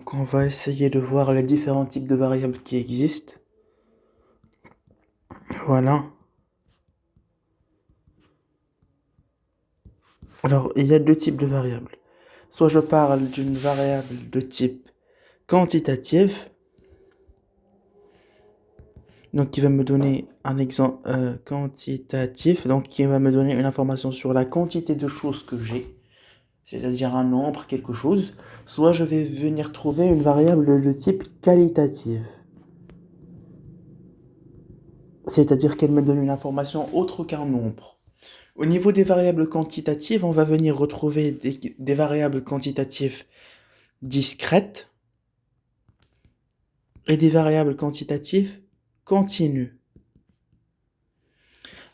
Donc on va essayer de voir les différents types de variables qui existent. Voilà. Alors il y a deux types de variables. Soit je parle d'une variable de type quantitatif, donc qui va me donner un exemple quantitatif, donc qui va me donner une information sur la quantité de choses que j'ai, c'est-à-dire un nombre, quelque chose. Soit je vais venir trouver une variable de type qualitative, c'est-à-dire qu'elle me donne une information autre qu'un nombre. Au niveau des variables quantitatives, on va venir retrouver des variables quantitatives discrètes et des variables quantitatives continues.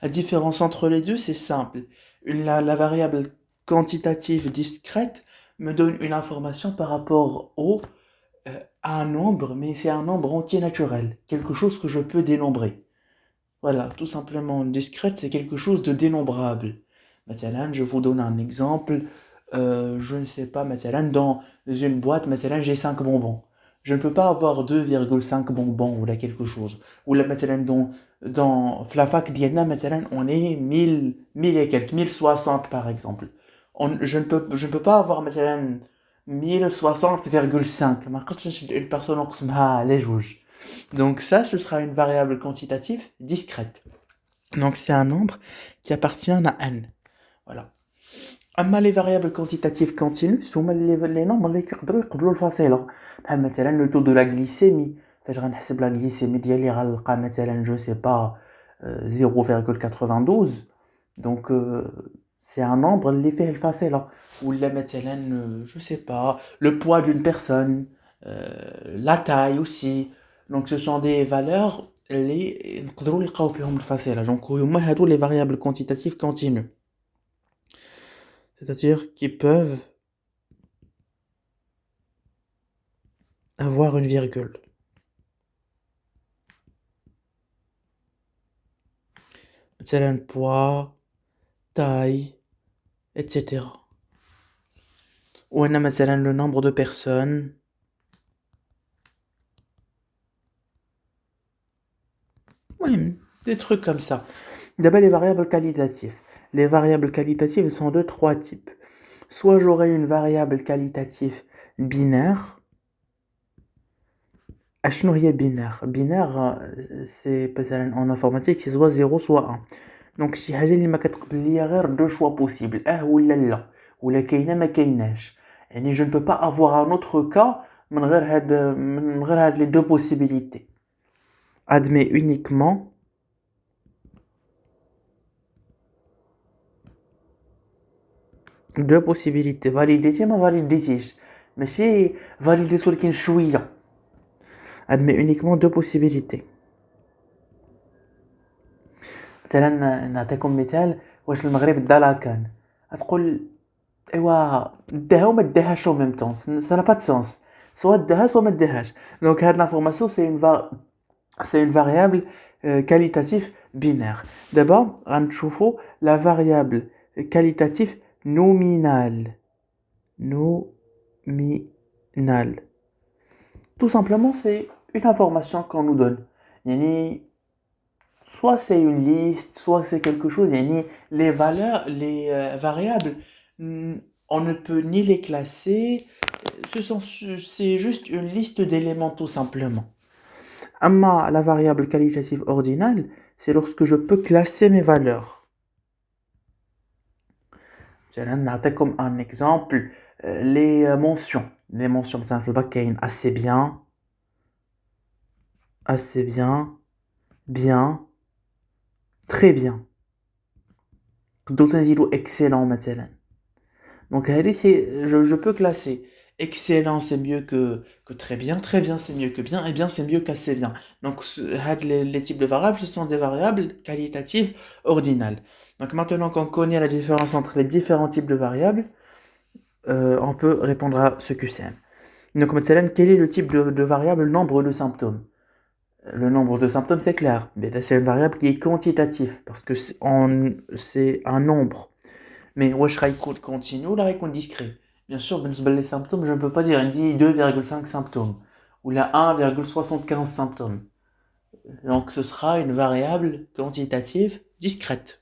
La différence entre les deux, c'est simple. La variable quantitative discrète me donne une information par rapport à un nombre, mais c'est un nombre entier naturel, quelque chose que je peux dénombrer. Voilà, tout simplement, discrète, c'est quelque chose de dénombrable. مثلا, je vous donne un exemple. Je ne sais pas, مثلا, dans une boîte, مثلا, j'ai 5 bonbons. Je ne peux pas avoir 2,5 bonbons ou là quelque chose. Ou là, مثلا, dans la fac ديالنا, مثلا, on est 1000 et quelques, 1060 par exemple. Je ne peux pas avoir مثلا 1060,5. ما قدرتش une personne نقسمها على جوج. Donc ça, ce sera une variable quantitative discrète. Donc c'est un nombre qui appartient à n. Voilà. أما les variables quantitatives continues هما les nombres اللي كيقدروا يقبلوا الفاصلة. بحال مثلا le taux de la glycémie. فاش غنحسب la glycémie ديالي غنلقى مثلا je sais pas 0,92. Donc c'est un nombre اللي فيه الفاصلة. ولا مثلا je sais pas le poids d'une personne, la taille aussi. Donc ce sont des valeurs اللي نقدروا نلقاو فيهم الفاصلة. Donc هما هادو les variables quantitatives continues. C'est-à-dire qu'ils peuvent avoir une virgule. مثلا poids, taille, etc. Ou on a مثلا le nombre de personnes. Oui, des trucs comme ça. D'abord les variables qualitatives. Les variables qualitatives sont de trois types. Soit j'aurai une variable qualitative binaire. شنو هي binaire? Binaire, c'est en informatique, c'est soit 0 soit 1. Donc شي حاجه اللي ما كتقبل ليا غير deux choix possibles, ولا لا, ولا كاينه ما كايناش. يعني je ne peux pas avoir un autre cas من غير هاد les deux possibilités. Admet uniquement deux possibilités. Validité ما validéتيش, ماشي validé ولكن شويه. Admet uniquement deux possibilités. مثلا نعطيكم مثال. واش المغرب دا لاكان؟ غتقول ايوا داها وما داهاش او ميم طون. Ça n'a pas de sens. Soit داها soit ما داهاش. Donc هاد l'information c'est une variable qualitative binaire. D'abord غنشوفوا la variable qualitative nominale. Nominale. Tout simplement c'est une information qu'on nous donne. يعني soit c'est une liste, soit c'est quelque chose. Les valeurs, les variables, on ne peut ni les classer. C'est juste une liste d'éléments tout simplement. Amma la variable qualitative ordinale, c'est lorsque je peux classer mes valeurs. Comme un exemple, les mentions. Les mentions, par exemple, assez bien, bien, très bien. D'autres disent excellent مثلا. Donc je peux classer. Excellent c'est mieux que très bien c'est mieux que bien, et bien c'est mieux qu'assez bien. Donc les types de variables, ce sont des variables qualitatives ordinales. Donc maintenant qu'on connaît la différence entre les différents types de variables, on peut répondre à ce QCM. Donc مثلا, quel est le type de variable nombre de symptômes? Le nombre de symptômes, c'est clair. Mais c'est une variable qui est quantitative, parce que c'est un nombre. Mais واش غيكون continu ولا غيكون discret? Bien sûr, بالنسبة les symptômes, je ne peux pas dire, on dit 2,5 symptômes, ou la 1,75 symptômes. Donc ce sera une variable quantitative discrète.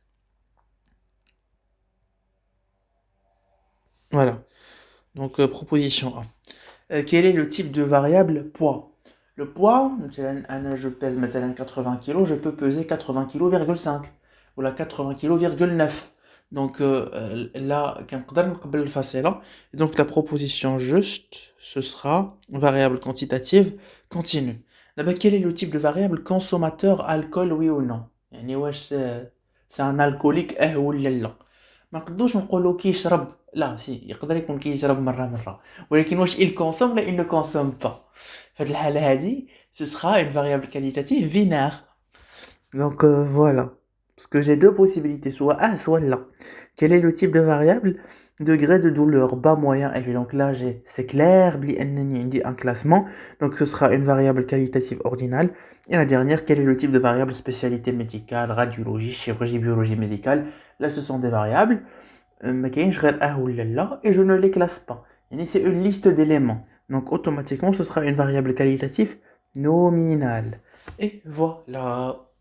Voilà. Donc proposition 1. Quel est le type de variable poids? Le poids, je pèse مثلا 80 kg, je peux peser 80 kg, 5 ou la 80 kg, 9. Donc là, كنقدر نقبل الفاصلة. Et donc la proposition juste, ce sera variable quantitative continue. D'abord, quel est le type de variable consommateur alcool, oui ou non? يعني واش c'est un alcoolique ولا لا؟ ما نقدروش نقولوا كيشرب، لا سي يقدر يكون كيشرب مرة ولكن واش il consomme لا il ne consomme pas. في هاد الحالة هادي ce sera une variable qualitative binaire. Donc voilà. Parce que j'ai deux possibilités, soit A, soit là. Quel est le type de variable? Degré de douleur, bas, moyen, élevé. Donc là, c'est clair, dit un classement. Donc ce sera une variable qualitative ordinale. Et la dernière, quel est le type de variable? Spécialité médicale, radiologie, chirurgie, biologie médicale. Là, ce sont des variables. ما كاينش غير A ou là, et je ne les classe pas. يعني c'est une liste d'éléments. Donc automatiquement, ce sera une variable qualitative nominale. Et voilà.